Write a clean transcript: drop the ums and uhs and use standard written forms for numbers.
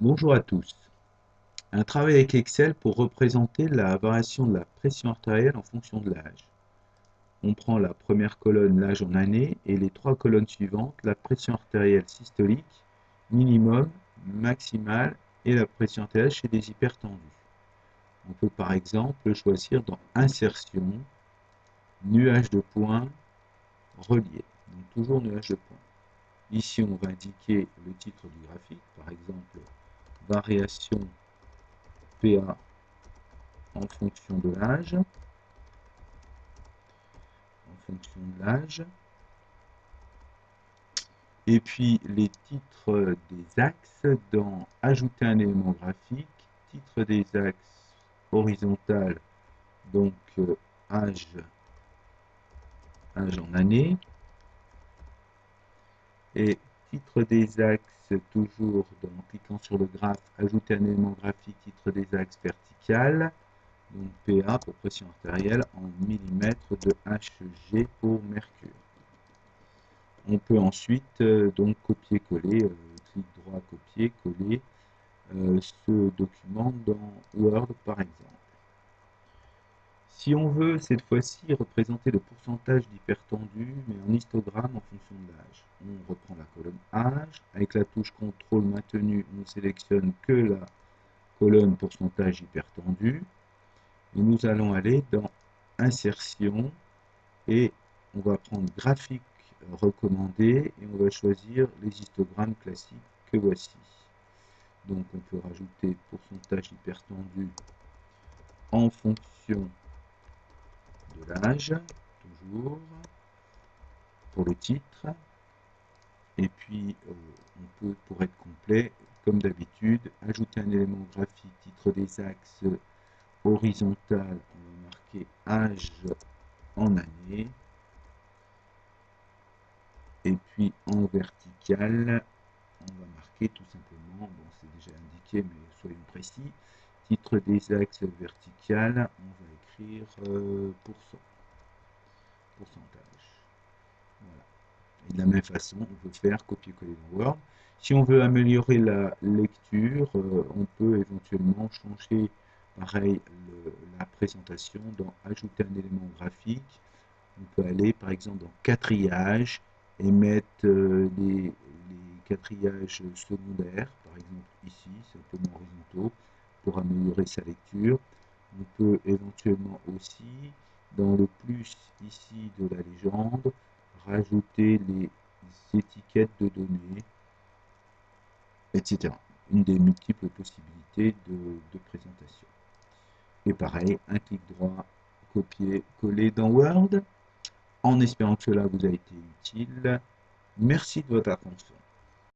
Bonjour à tous. Un travail avec Excel pour représenter la variation de la pression artérielle en fonction de l'âge. On prend la première colonne, l'âge en années, et les trois colonnes suivantes, la pression artérielle systolique, minimum, maximale, et la pression artérielle chez des hypertendus. On peut par exemple choisir dans Insertion, nuage de points, relié. Donc toujours nuage de points. Ici, on va indiquer le titre du graphique, par exemple, variation PA en fonction de l'âge, et puis les titres des axes dans ajouter un élément graphique, titre des axes horizontal, donc âge en année, et titre des axes toujours en cliquant sur le graphe, ajouter un élément graphique, titre des axes vertical, donc PA pour pression artérielle en millimètres de Hg pour mercure. On peut ensuite donc copier-coller, clic droit, copier, coller ce document dans Word par exemple. Si on veut cette fois-ci représenter le pourcentage d'hypertendus, mais en histogramme en fonction de l'âge, on reprend la colonne âge, avec la touche CTRL maintenu, on ne sélectionne que la colonne pourcentage hypertendu, et nous allons aller dans Insertion, et on va prendre graphique recommandé et on va choisir les histogrammes classiques que voici. Donc on peut rajouter pourcentage hypertendu en fonction de l'âge, toujours, pour le titre. Et puis on peut, pour être complet, comme d'habitude, ajouter un élément graphique, titre des axes horizontal, on va marquer âge en année. Et puis en vertical, on va marquer tout simplement, bon c'est déjà indiqué mais soyons précis, titre des axes vertical, on va écrire pourcentage. Voilà. Et de la même façon, on peut faire copier-coller dans Word. Si on veut améliorer la lecture, on peut éventuellement changer pareil la présentation dans ajouter un élément graphique. On peut aller par exemple dans quatriage et mettre les quatriages secondaires, par exemple ici, simplement horizontaux, pour améliorer sa lecture. On peut éventuellement aussi, dans le plus ici de la légende, rajouter les étiquettes de données, etc. Une des multiples possibilités de présentation. Et pareil, un clic droit, copier, coller dans Word, en espérant que cela vous a été utile. Merci de votre attention.